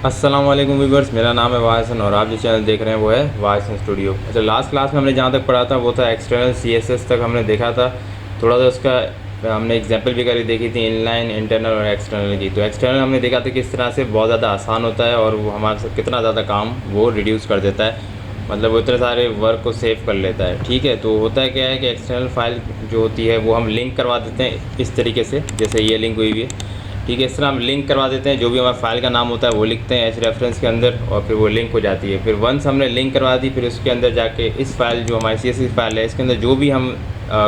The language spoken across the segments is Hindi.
अस्सलाम वालेकुम व्यूवर्स, मेरा नाम है वाहसन और आप जो चैनल देख रहे हैं वो है वाहसन स्टूडियो। अच्छा, लास्ट क्लास में हमने जहाँ तक पढ़ा था वो था एक्सटर्नल सीएसएस तक हमने देखा था। थोड़ा सा उसका हमने एग्जांपल भी करी देखी थी, इनलाइन, इंटरनल और एक्सटर्नल की। तो एक्सटर्नल हमने देखा था किस तरह से बहुत ज़्यादा आसान होता है और वो हमारे से कितना ज़्यादा काम वो रिड्यूस कर देता है, मतलब वो इतने सारे वर्क को सेव कर लेता है। ठीक है, तो होता है क्या है कि एक्सटर्नल फाइल जो होती है वो हम लिंक करवा देते हैं इस तरीके से, जैसे ये लिंक हुई हुई है। ठीक है, इस तरह हम लिंक करवा देते हैं, जो भी हमारा फाइल का नाम होता है वो लिखते हैं एच रेफरेंस के अंदर और फिर वो लिंक हो जाती है। फिर वंस हमने लिंक करवा दी, फिर उसके अंदर जाके इस फाइल जो हमारी CSS फाइल है इसके अंदर जो भी हम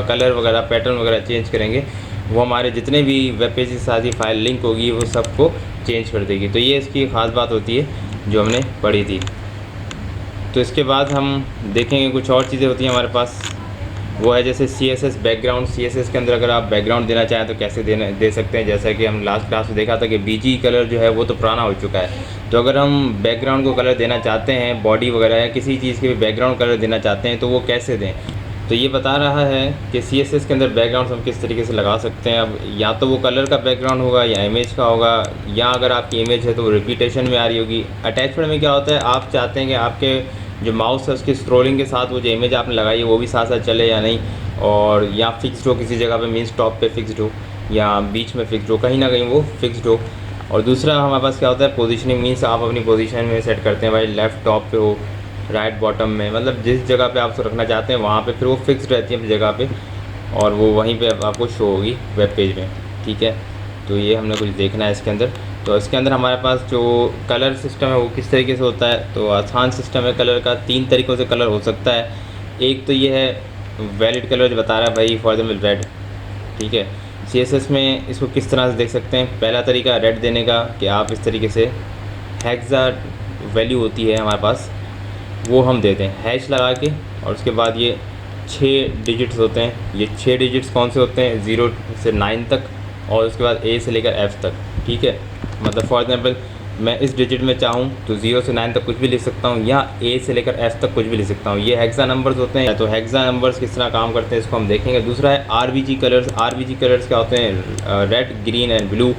कलर वगैरह पैटर्न वगैरह चेंज करेंगे वो हमारे जितने भी वेब पेज के साथ ही फाइल लिंक होगी वो सबको चेंज कर देगी। तो ये इसकी ख़ास बात होती है जो हमने पढ़ी थी। तो इसके बाद हम देखेंगे कुछ और चीज़ें होती हैं हमारे पास, वो है जैसे CSS बैकग्राउंड। CSS के अंदर अगर आप बैकग्राउंड देना चाहें तो कैसे दे सकते हैं। जैसा कि हम लास्ट क्लास में देखा था कि BG कलर जो है वो तो पुराना हो चुका है, तो अगर हम बैकग्राउंड को कलर देना चाहते हैं, बॉडी वगैरह या किसी चीज़ के भी बैकग्राउंड कलर देना चाहते हैं तो वो कैसे दें। तो ये बता रहा है कि CSS के अंदर बैकग्राउंड हम किस तरीके से लगा सकते हैं। अब या तो वो कलर का बैकग्राउंड होगा या इमेज का होगा, या अगर आपकी इमेज है तो वो रिपीटेशन में आ रही होगी। अटैचमेंट में क्या होता है, आप चाहते हैं कि आपके जो माउस है उसकी स्क्रोलिंग के साथ वो जो इमेज आपने लगाई है वो भी साथ साथ चले या नहीं, और या फिक्स्ड हो किसी जगह पे, मीन्स टॉप पे फिक्स्ड हो या बीच में फिक्स्ड हो, कहीं ना कहीं वो फिक्स्ड हो। और दूसरा हमारे पास क्या होता है, पोजीशनिंग, मीन्स आप अपनी पोजीशन में सेट करते हैं भाई लेफ़्ट टॉप पे हो, राइट बॉटम में, मतलब जिस जगह पे आप उसको रखना चाहते हैं वहाँ पे फिर वो फिक्स्ड रहती है अपनी जगह पे और वो वहीं पे आपको शो होगी वेब पेज में। ठीक है, तो ये हमने कुछ देखना है इसके अंदर। तो इसके अंदर हमारे पास जो कलर सिस्टम है वो किस तरीके से होता है, तो आसान सिस्टम है कलर का। 3 तरीक़ों से कलर हो सकता है। एक तो ये है वैलिड कलर जो बता रहा है भाई, फॉर एग्जाम्पल रेड। ठीक है, CSS में इसको किस तरह से देख सकते हैं। पहला तरीका रेड देने का कि आप इस तरीके से हेक्सा वैल्यू होती है हमारे पास वो हम देते हैं हैश लगा के, और उसके बाद ये 6 डिजिट्स होते हैं। ये 6 डिजिट्स कौन से होते हैं, 0 से 9 तक, और उसके बाद A से लेकर F तक। ठीक है, मतलब फॉर एग्जांपल मैं इस डिजिट में चाहूँ तो 0 से 9 तक कुछ भी लिख सकता हूँ, या A से लेकर F तक कुछ भी लिख सकता हूँ। ये हेक्सा नंबर्स होते हैं। तो हेक्सा नंबर्स किस तरह काम करते हैं इसको हम देखेंगे। दूसरा है RBG कलर्स। RBG कलर्स क्या होते हैं, रेड, ग्रीन एंड ब्लू,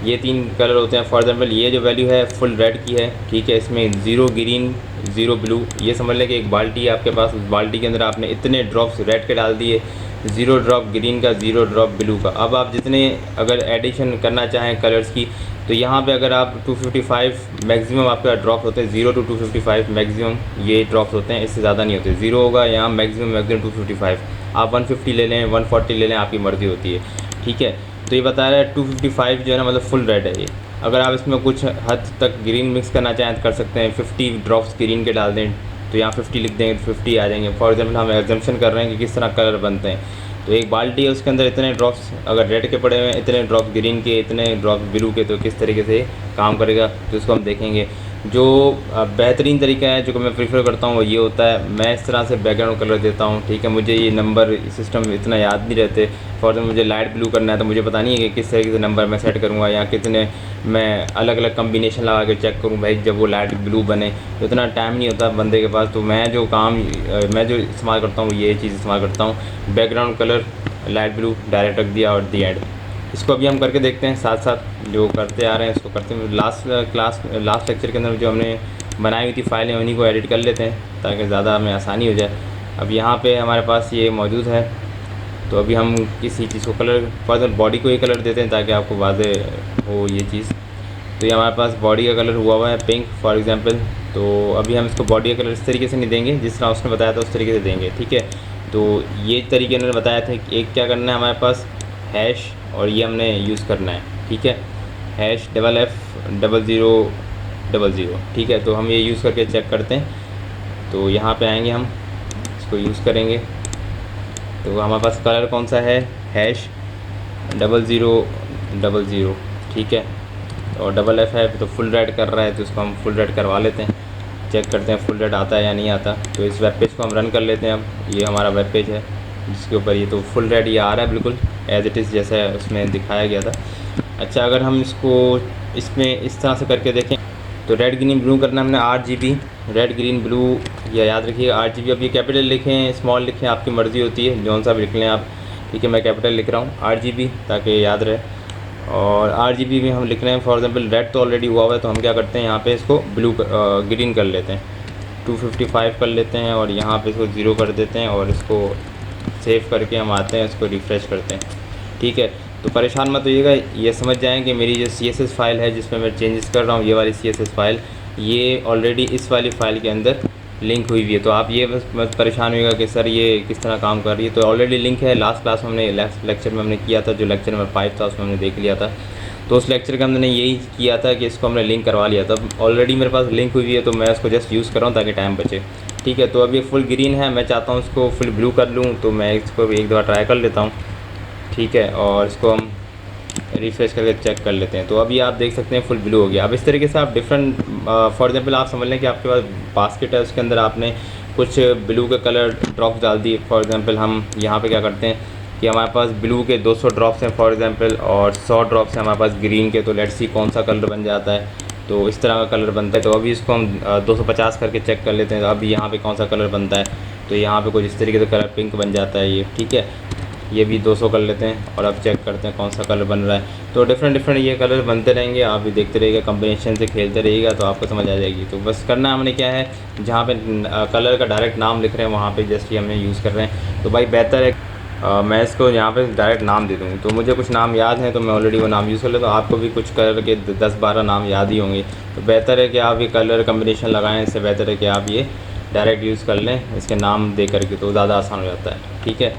ये 3 कलर होते हैं। फॉर एग्जांपल ये जो वैल्यू है फुल रेड की है। ठीक है, इसमें 0 ग्रीन 0 ब्लू, ये समझ लें कि एक बाल्टी है आपके पास, उस बाल्टी के अंदर आपने इतने ड्रॉप्स रेड के डाल दिए, 0 ड्रॉप ग्रीन का, 0 ड्रॉप ब्लू का। अब आप जितने अगर एडिशन करना चाहें कलर्स की तो यहाँ पे अगर आप 255 मैक्सिमम आपका ड्रॉप होते हैं, 0 to 255 मैक्सिमम ये ड्रॉप्स होते हैं, इससे ज़्यादा नहीं होते। 0 होगा यहाँ मैक्सिमम 255, आप 150 ले लें, 140 ले लें, आपकी मर्ज़ी होती है। ठीक है, तो ये बता रहा है 255 जो है ना, मतलब फुल रेड है ये। अगर आप इसमें कुछ हद तक ग्रीन मिक्स करना चाहें तो कर सकते हैं, 50 ड्रॉप्स ग्रीन के डाल दें तो यहाँ 50 लिख देंगे तो 50 आ जाएंगे। फॉर एग्जांपल हम एग्जम्पशन कर रहे हैं कि किस तरह कलर बनते हैं। तो एक बाल्टी है उसके अंदर इतने ड्रॉप्स अगर रेड के पड़े हुए हैं, इतने ड्रॉप ग्रीन के, इतने ड्रॉप ब्लू के, तो किस तरीके से काम करेगा तो इसको हम देखेंगे। जो बेहतरीन तरीका है जो मैं प्रीफर करता हूँ वो ये होता है, मैं इस तरह से बैकग्राउंड कलर देता हूँ। ठीक है, मुझे ये नंबर सिस्टम इतना याद नहीं रहते। फॉर एग्जाम्पल मुझे लाइट ब्लू करना है तो मुझे पता नहीं है कि किस तरीके से नंबर मैं सेट करूँगा या कितने मैं अलग अलग कम्बिनेशन लगा के चेक करूँ भाई जब वो लाइट ब्लू बने, तो इतना टाइम नहीं होता बंदे के पास। तो मैं जो इस्तेमाल करता हूँ ये चीज़ इस्तेमाल करता हूँ, background colour light blue direct रख दिया और दी एंड। इसको अभी हम करके देखते हैं, साथ साथ जो करते आ रहे हैं उसको करते हैं। लास्ट लेक्चर के अंदर जो हमने बनाई हुई थी फाइलें उन्हीं को एडिट कर लेते हैं ताकि ज़्यादा हमें आसानी हो जाए। अब यहाँ पे हमारे पास ये मौजूद है, तो अभी हम किसी चीज़ को कलर, फॉर एग्जाम्पल बॉडी को ही कलर देते हैं ताकि आपको वाज़ेह हो ये चीज़। तो ये हमारे पास बॉडी का कलर हुआ है पिंक फॉर एग्जांपल। तो अभी हम इसको बॉडी का कलर इस तरीके से नहीं देंगे जिस तरह उसने बताया था उस तरीके से देंगे। ठीक है, तो ये तरीके उन्होंने बताया था कि एक क्या करना है हमारे पास हैश, और ये हमने यूज़ करना है। ठीक है, हैश $F0000। ठीक है, तो हम ये यूज़ करके चेक करते हैं। तो यहाँ पे आएंगे, हम इसको यूज़ करेंगे तो हमारे पास कलर कौन सा है, हैश 0000। ठीक है, और $F है तो फुल रेड कर रहा है तो इसको हम फुल रेड करवा लेते हैं, चेक करते हैं फुल रेड आता है या नहीं आता। तो इस वेब पेज को हम रन कर लेते हैं। अब ये हमारा वेब पेज है जिसके ऊपर ये तो फुल रेड ये आ रहा है बिल्कुल एज़ इट इज़ जैसा उसमें दिखाया गया था। अच्छा, अगर हम इसको इसमें इस तरह से करके देखें तो रेड ग्रीन ब्लू करना हमने RGB, रेड ग्रीन ब्लू, या याद रखिए RGB। अब ये कैपिटल लिखें स्मॉल लिखें आपकी मर्ज़ी होती है, जौन सा भी लिख लें आप। ठीक है, मैं कैपिटल लिख रहा हूँ RGB ताकि याद रहे। और RGB में हम लिख रहे हैं, फॉर एग्जांपल रेड तो ऑलरेडी हुआ हुआ है, तो हम क्या करते हैं यहाँ पे इसको ग्रीन कर लेते हैं, 255 कर लेते हैं और यहाँ पे इसको 0 कर देते हैं और इसको सेव करके हम आते हैं, इसको रिफ़्रेश करते हैं। ठीक है, तो परेशान मत होइएगा, ये समझ जाएँ कि मेरी जो CSS फ़ाइल है जिसमें मैं चेंजेस कर रहा हूँ, ये वाली CSS फ़ाइल ये ऑलरेडी इस वाली फ़ाइल के अंदर लिंक हुई हुई है। तो आप ये बस मत परेशान होइएगा कि सर ये किस तरह काम कर रही है, तो ऑलरेडी लिंक है। लास्ट क्लास में हमने लेक्चर में हमने किया था, जो लेक्चर नंबर 5 था उसमें हमने देख लिया था। तो उस लेक्चर के अंदर हमने यही किया था कि इसको हमने लिंक करवा लिया था। ऑलरेडी मेरे पास लिंक हुई है तो मैं इसको जस्ट यूज़ कर रहा हूँ ताकि टाइम बचे। ठीक है, तो अब ये फुल ग्रीन है, मैं चाहता हूँ इसको फुल ब्लू कर लूँ, तो मैं इसको एक दफ़ा ट्राई कर लेता हूँ। ठीक है, और इसको हम रिफ़्रेश करके चेक कर लेते हैं। तो अभी आप देख सकते हैं फुल ब्लू हो गया। अब इस तरीके से आप डिफरेंट फॉर एग्जांपल आप समझ लें कि आपके पास बास्केट है, उसके अंदर आपने कुछ ब्लू के कलर ड्रॉप्स डाल दिए। फॉर एग्जांपल हम यहाँ पे क्या करते हैं कि हमारे पास ब्लू के 200 ड्रॉप्स हैं फॉर एग्जांपल, और 100 ड्रॉप्स हैं हमारे पास ग्रीन के। तो लेट्स सी कौन सा कलर बन जाता है। तो इस तरह का कलर बनता है। तो अभी इसको हम 250 करके चेक कर लेते हैं। तो अभी यहाँ पे कौन सा कलर बनता है, तो यहाँ पे कुछ इस तरीके से कलर पिंक बन जाता है ये। ठीक है, ये भी 200 कर लेते हैं और अब चेक करते हैं कौन सा कलर बन रहा है। तो डिफरेंट ये कलर बनते रहेंगे, आप भी देखते रहिएगा, कॉम्बिनेशन से खेलते रहिएगा तो आपको समझ आ जाएगी। तो बस करना हमने क्या है, जहाँ पे कलर का डायरेक्ट नाम लिख रहे हैं वहाँ पे जस्ट ये हमने यूज़ कर रहे हैं। तो भाई बेहतर है मैं इसको यहाँ पे डायरेक्ट नाम दे दूँ। तो मुझे कुछ नाम याद हैं तो मैं ऑलरेडी वो नाम यूज़ कर लेता हूँ। आपको भी कुछ कलर के 10-12 नाम याद ही होंगे। तो बेहतर है कि आप ये कलर कम्बिनेशन लगाएँ, इससे बेहतर है कि आप ये डायरेक्ट यूज़ कर लें इसके नाम दे करके, तो ज़्यादा आसान हो जाता है। ठीक है,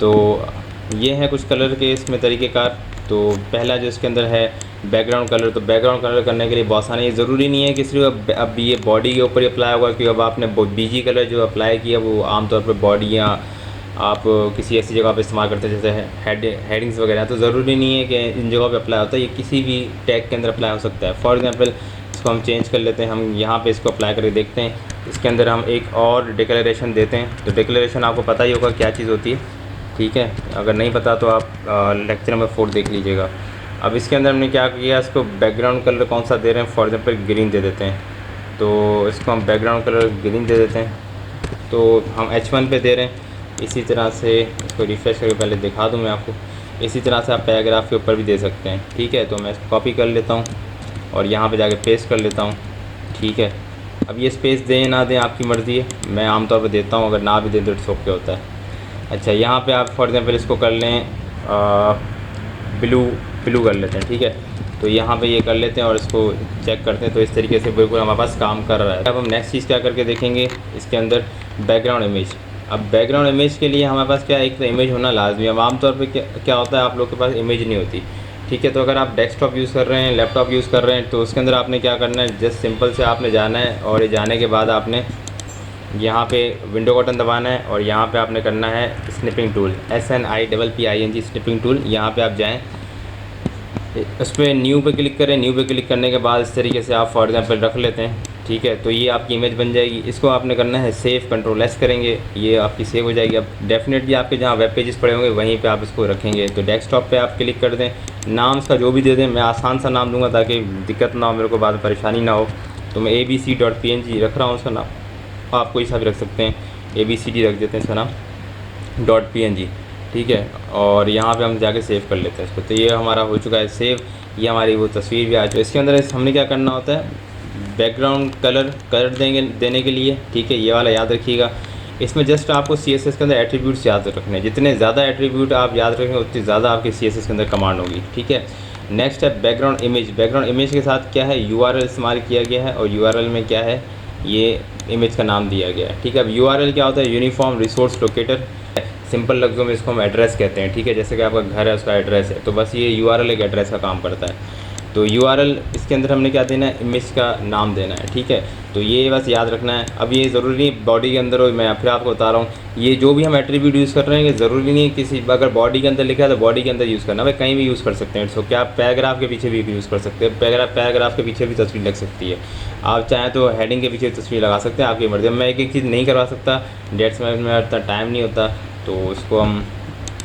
तो ये हैं कुछ कलर के इसमें तरीक़ेकार। तो पहला जो इसके अंदर है बैकग्राउंड कलर। तो बैकग्राउंड कलर करने के लिए बहुत आसान है। ये ज़रूरी नहीं है कि सिर्फ अब ये बॉडी के ऊपर अप्लाई होगा, कि अब आपने BG कलर जो अप्लाई किया वो आमतौर पर बॉडी या आप किसी ऐसी जगह पे इस्तेमाल करते हैं जैसे हेडिंग्स वगैरह। तो ज़रूरी नहीं है कि इन जगहों पे अप्लाई होता है, ये किसी भी टैग के अंदर अप्लाई हो सकता है। फॉर एग्जांपल इसको हम चेंज कर लेते हैं, हम यहाँ पे इसको अप्लाई करके देखते हैं। इसके अंदर हम एक और डिक्लेरेशन देते हैं। तो डिक्लेरेशन आपको पता ही होगा क्या चीज़ होती है। ठीक है, अगर नहीं पता तो आप लेक्चर नंबर 4 देख लीजिएगा। अब इसके अंदर हमने क्या किया, इसको बैकग्राउंड कलर कौन सा दे रहे हैं, फॉर एग्जांपल ग्रीन दे देते हैं। तो इसको हम बैकग्राउंड कलर ग्रीन दे देते हैं। तो हम H1 पे दे रहे हैं। इसी तरह से इसको रिफ़्रेश करके पहले दिखा दूँ मैं आपको। इसी तरह से आप पैराग्राफ के ऊपर भी दे सकते हैं। ठीक है, तो मैं इसको कॉपी कर लेता हूँ और यहाँ पे जाके पेस्ट कर लेता हूँ। ठीक है, अब ये स्पेस दें ना दें आपकी मर्ज़ी है, मैं आमतौर पर देता हूँ, अगर ना भी दें तो इट्स ओके होता है। अच्छा, यहाँ पे आप फॉर एग्जांपल इसको कर लें ब्लू कर लेते हैं। ठीक है, तो यहाँ पे ये कर लेते हैं और इसको चेक करते हैं। तो इस तरीके से बिल्कुल हमारे पास काम कर रहा है। अब हम नेक्स्ट चीज़ क्या करके देखेंगे, इसके अंदर बैकग्राउंड इमेज। अब बैकग्राउंड इमेज के लिए हमारे पास क्या एक तो इमेज होना लाजमी है। अब आमतौर पे क्या होता है, आप लोग के पास इमेज नहीं होती। ठीक है, तो अगर आप डेस्कटॉप यूज़ कर रहे हैं, लैपटॉप यूज़ कर रहे हैं, तो उसके अंदर आपने क्या करना है, जस्ट सिंपल से आपने जाना है और ये जाने के बाद आपने यहाँ पे विंडो बटन दबाना है और यहाँ पे आपने करना है snipping tool, SNIPPING snipping tool. यहाँ पे आप जाएँ, उस पर न्यू पे क्लिक करें। न्यू पे क्लिक करने के बाद इस तरीके से आप फॉर एग्जांपल रख लेते हैं। ठीक है, तो ये आपकी इमेज बन जाएगी। इसको आपने करना है सेव, Ctrl+S करेंगे, ये आपकी सेव हो जाएगी। अब डेफिनेटली आपके जहाँ वेब पेजेस पड़े होंगे वहीं पे आप इसको रखेंगे। तो डेस्कटॉप पे आप क्लिक कर दें, नाम इसका जो भी दे दें, मैं आसान सा नाम दूंगा ताकि दिक्कत ना हो, मेरे को बाद में परेशानी ना हो। तो मैं abc.png रख रहा हूँ उसका नाम, आप कोई सा भी रख सकते हैं, ABCD रख देते हैं इसका नाम .png। ठीक है, और यहाँ पे हम जाके सेव कर लेते हैं इसको। तो ये हमारा हो चुका है सेव, ये हमारी वो तस्वीर भी आ चुकी है। इसके अंदर हमने क्या करना होता है, बैकग्राउंड कलर देने के लिए। ठीक है, ये वाला याद रखिएगा। इसमें जस्ट आपको CSS के अंदर एट्रीब्यूट्स याद रखने हैं। जितने ज़्यादा एट्रीब्यूट आप याद रखेंगे उतनी ज़्यादा आपके CSS के अंदर कमांड होगी। ठीक है, नेक्स्ट है बैकग्राउंड इमेज। बैकग्राउंड इमेज के साथ क्या है, URL इस्तेमाल किया गया है और URL में क्या है, ये इमेज का नाम दिया गया है। ठीक है, अब URL क्या होता है, यूनिफॉर्म रिसोर्स लोकेटर। सिंपल लफ्ज़ों में इसको हम एड्रेस कहते हैं। ठीक है, जैसे कि आपका घर है उसका एड्रेस है, तो बस ये URL एक एड्रेस का काम करता है। तो URL इसके अंदर हमने क्या देना है, इमेज का नाम देना है। ठीक है, तो ये बस याद रखना है। अब ये ज़रूरी नहीं बॉडी के अंदर हो, मैं फिर आपको बता रहा हूँ, ये जो भी हम एट्रीब्यूट यूज़ कर रहे हैं ये ज़रूरी नहीं है किसी, अगर बॉडी के अंदर लिखा है तो बॉडी के अंदर यूज़ करना, भाई कहीं भी यूज़ कर सकते हैं। सो क्या आप पैराग्राफ के पीछे भी यूज़ कर सकते हैं, पैराग्राफ के पीछे भी तस्वीर लग सकती है। आप चाहें तो हेडिंग के पीछे तस्वीर लगा सकते हैं, आपकी मर्ज़ी। मैं एक चीज़ नहीं करवा सकता, डेट्स में इतना टाइम नहीं होता, तो इसको हम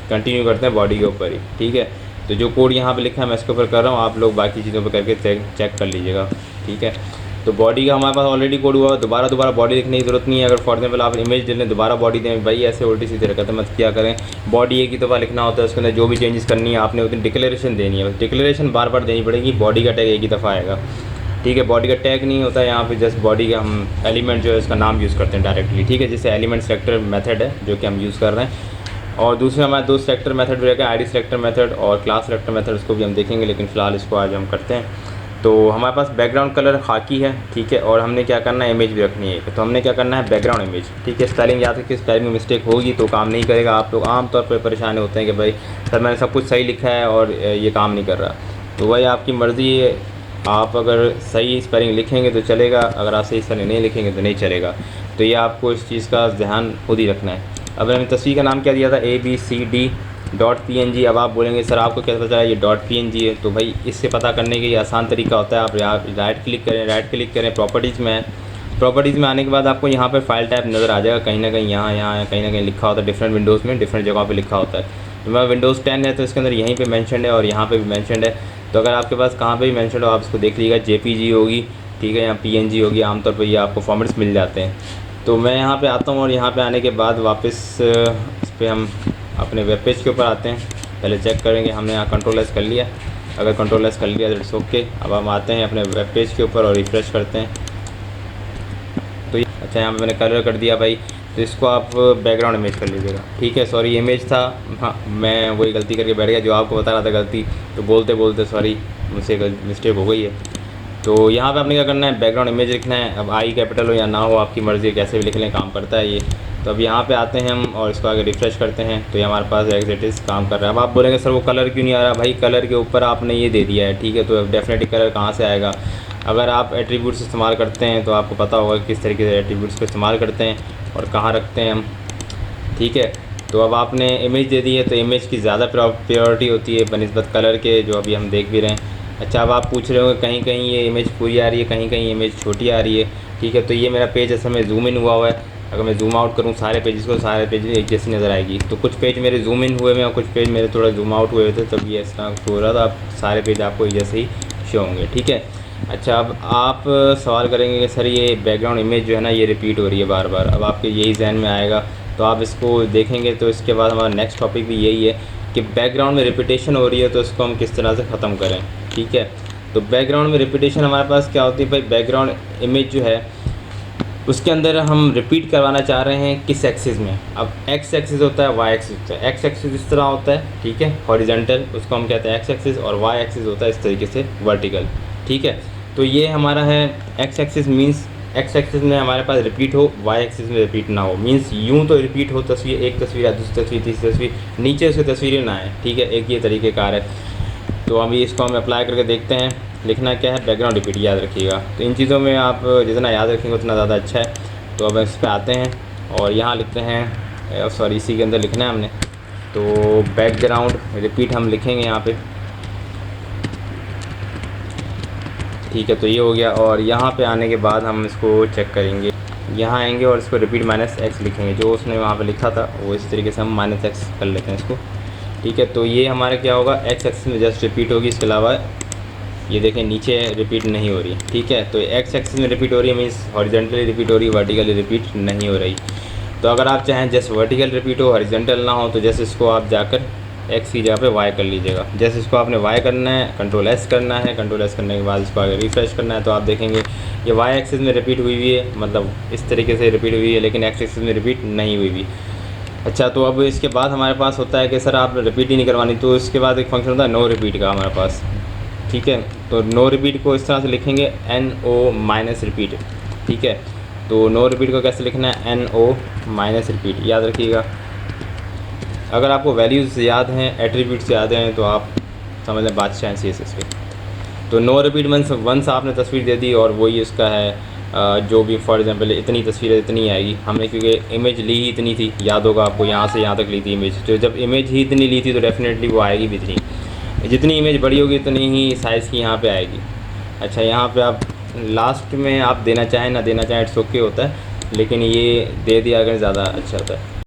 कंटिन्यू करते हैं बॉडी के ऊपर ही। ठीक है, तो जो कोड यहाँ पे लिखा है मैं इसके ऊपर कर रहा हूँ, आप लोग बाकी चीज़ों पे करके चेक कर लीजिएगा। ठीक है, तो बॉडी का हमारे पास ऑलरेडी कोड हुआ है, दोबारा बॉडी लिखने की जरूरत नहीं है। अगर फॉर एग्जाम्पल आप इमेज दे लें दोबारा बॉडी दें, भाई ऐसे उल्टी सीधे हरकत मत किया करें। बॉडी एक ही दफ़ा लिखना होता है, उसके अंदर जो भी चेंजेस करनी है आपने उतनी डिक्लेरेशन देनी है, डिक्लेरेशन बार बार देनी पड़ेगी। बॉडी का टैग एक ही दफ़ा आएगा, ठीक है। बॉडी का टैग नहीं होता है यहाँ पे, जस्ट बॉडी का हम एलिमेंट जो है उसका नाम यूज़ करते हैं डायरेक्टली, ठीक है। जैसे एलिमेंट सेलेक्टर मेथड है जो कि हम यूज़ कर रहे हैं, और दूसरे हमारे दो सेलेक्टर मेथड भी रहेगा, आईडी सेलेक्टर मेथड और क्लास सेलेक्टर मेथड, उसको भी हम देखेंगे, लेकिन फ़िलहाल इसको आज हम करते हैं। तो हमारे पास बैकग्राउंड कलर खाकी है, ठीक है, और हमने क्या करना है, इमेज भी रखनी है। तो हमने क्या करना है, बैकग्राउंड इमेज, ठीक है। स्पेलिंग याद रखिए, स्पेलिंग में मिस्टेक होगी तो काम नहीं करेगा। आप लोग आमतौर पर परेशान होते हैं कि भाई सर मैंने सब कुछ सही लिखा है और ये काम नहीं कर रहा, तो वही आपकी मर्ज़ी है। आप अगर सही स्पेलिंग लिखेंगे तो चलेगा, अगर आप सही स्पेलिंग नहीं लिखेंगे तो नहीं चलेगा। तो ये आपको इस चीज़ का ध्यान खुद ही रखना है। अब मैंने तस्वीर का नाम क्या दिया था, ABCD.png। अब आप बोलेंगे सर आपको क्या पता चला ये .png है, तो भाई इससे पता करने के लिए आसान तरीका होता है, आप राइट क्लिक करें, प्रॉपर्टीज़ में, प्रॉपर्टीज़ में आने के बाद आपको यहाँ पर फाइल टाइप नज़र आ जाएगा, कहीं ना कहीं यहाँ कहीं ना कहीं लिखा होता है, डिफरेंट विंडोज़ में डिफरेंट जगहों पर लिखा होता है। तो मेरा विंडोज़ 10 है तो इसके अंदर यहीं पर मैंशन है और यहाँ पर भी मैंशन है। तो अगर आपके पास कहाँ पे भी मेंशन हो आप इसको देख लीजिएगा, JPG होगी, ठीक है, या PNG होगी, आमतौर पर ये आपको फॉर्मेट्स मिल जाते हैं। तो मैं यहाँ पे आता हूँ और यहाँ पे आने के बाद वापस इस पर हम अपने वेब पेज के ऊपर आते हैं। पहले चेक करेंगे हमने यहाँ कंट्रोल-S कर लिया, अगर कंट्रोल-S कर लिया तो इट्स ओके। अब हम आते हैं अपने वेब पेज के ऊपर और रिफ़्रेश करते हैं। तो अच्छा यहाँ पे मैंने कलर कर दिया भाई, तो इसको आप बैकग्राउंड इमेज कर लीजिएगा, ठीक है। सॉरी इमेज था, हाँ मैं वही गलती करके बैठ गया जो आपको बता रहा था गलती, तो बोलते बोलते सॉरी मुझसे मिस्टेक हो गई है। तो यहाँ पे आपने क्या करना है, बैकग्राउंड इमेज लिखना है। अब आई कैपिटल हो या ना हो आपकी मर्ज़ी, कैसे भी लिख लें, काम करता है ये। तो अब यहाँ पे आते हैं हम और इसको आगे रिफ़्रेश करते हैं, तो ये हमारे पास एज इट इज़ काम कर रहा है। अब आप बोलेंगे सर वो कलर क्यों नहीं आ रहा, भाई कलर के ऊपर आपने ये दे दिया है, ठीक है, तो डेफिनेटली कलर कहाँ से आएगा। अगर आप एट्रीब्यूट्स इस्तेमाल करते हैं तो आपको पता होगा किस तरीके से एट्रीब्यूट्स को इस्तेमाल करते हैं और कहाँ रखते हैं हम, ठीक है। तो अब आपने इमेज दे दी है तो इमेज की ज़्यादा प्रायोरिटी होती है बनिस्बत कलर के, जो अभी हम देख भी रहे हैं। अच्छा अब आप पूछ रहे होंगे कहीं कहीं ये इमेज पूरी आ रही है, कहीं कहीं इमेज छोटी आ रही है, ठीक है। तो ये मेरा पेज असल में जूम इन हुआ है, अगर मैं जूम आउट करूँ सारे पेजेस को, सारे पेज एक जैसी नज़र आएगी। तो कुछ पेज मेरे जूम इन हुए हैं और कुछ पेज मेरे थोड़ा जूम आउट हुए थे, तब ये इस तरह शो हो रहा था। आप सारे पेज आपको एक जैसे ही शो होंगे, ठीक है। अच्छा अब आप सवाल करेंगे कि सर ये बैकग्राउंड इमेज जो है ना ये रिपीट हो रही है बार बार, अब आपके यही जहन में आएगा, तो आप इसको देखेंगे। तो इसके बाद हमारा नेक्स्ट टॉपिक भी यही है कि बैकग्राउंड में रिपीटेशन हो रही है तो इसको हम किस तरह से ख़त्म करें, ठीक है। तो बैकग्राउंड में रिपीटेशन हमारे पास क्या होती है भाई, बैकग्राउंड इमेज जो है उसके अंदर हम रिपीट करवाना चाह रहे हैं किस एक्सिस में। अब एक्स एक्सिस होता है, वाई एक्सिस होता है। एक्स एक्सिस इस तरह होता है, ठीक है, हॉरिजॉन्टल, उसको हम कहते हैं एक्स एक्सिस, और वाई एक्सिस होता है इस तरीके से वर्टिकल, ठीक है। तो ये हमारा है x axis, means x axis में हमारे पास रिपीट हो, वाई एक्सिस में रिपीट ना हो। मीन्स यूँ तो रिपीट हो तस्वीर, एक तस्वीर या दूसरी तस्वीर तीसरी तस्वीर, नीचे उसकी तस्वीरें ना आए, ठीक है, एक ये तरीक़ेकार है। तो अभी इसको हम अप्लाई करके देखते हैं। लिखना क्या है, बैकग्राउंड रिपीट, याद रखिएगा। तो इन चीज़ों में आप जितना याद रखेंगे उतना ज़्यादा अच्छा है। तो अब इस पर आते हैं और यहाँ लिखते हैं, सॉरी इसी के अंदर लिखना है हमने, तो बैकग्राउंड रिपीट हम लिखेंगे यहाँ पे, ठीक है। तो ये हो गया और यहाँ पे आने के बाद हम इसको चेक करेंगे, यहाँ आएंगे और इसको रिपीट -x लिखेंगे, जो उसने वहाँ पे लिखा था वो इस तरीके से हम -x कर लेते हैं इसको, ठीक है। तो ये हमारे क्या होगा, x एक्सिस में जस्ट रिपीट होगी, इसके अलावा ये देखें नीचे रिपीट नहीं हो रही, ठीक है। तो x एक्सिस में रिपीट हो रही है, मीन्स हॉरिजॉन्टली रिपीट हो रही है, वर्टिकली रिपीट नहीं हो रही। तो अगर आप चाहें जस्ट वर्टिकल रिपीट हो, हॉरिजॉन्टल ना हो, तो जैसे इसको आप जाकर x की जगह पे y कर लीजिएगा। जैसे इसको आपने y करना है, कंट्रोल-S करना है, कंट्रोल-S करने के बाद इसको आगे रिफ्रेश करना है, तो आप देखेंगे ये y एक्सिस में रिपीट हुई है, मतलब इस तरीके से रिपीट हुई है, लेकिन x एक्सिस में रिपीट नहीं हुई। अच्छा तो अब इसके बाद हमारे पास होता है कि सर आप रिपीट ही नहीं करवानी, तो इसके बाद एक फंक्शन होता है नो रिपीट का हमारे पास, ठीक है। तो नो रिपीट को इस तरह से लिखेंगे NO- रिपीट, ठीक है। तो नो रिपीट को कैसे लिखना है, NO- रिपीट, याद रखिएगा। अगर आपको वैल्यूज़ याद हैं, एट्रीब्यूट्स याद हैं, तो आप समझ लें बादशाह हैं CSS के। तो नो रिपीट वंस आपने तस्वीर दे दी और वही उसका है जो भी फॉर एग्जांपल इतनी तस्वीरें इतनी आएगी, हमने क्योंकि इमेज ली ही इतनी थी, याद होगा आपको, यहाँ से यहाँ तक ली थी इमेज, तो जब इमेज ही इतनी ली थी तो डेफिनेटली वो आएगी भी इतनी, जितनी इमेज बड़ी होगी उतनी ही साइज़ की यहाँ पे आएगी। अच्छा यहाँ पे आप लास्ट में आप देना चाहें ना देना चाहें इट्स ओके होता है, लेकिन ये दे दिया अगर ज़्यादा अच्छा होता है।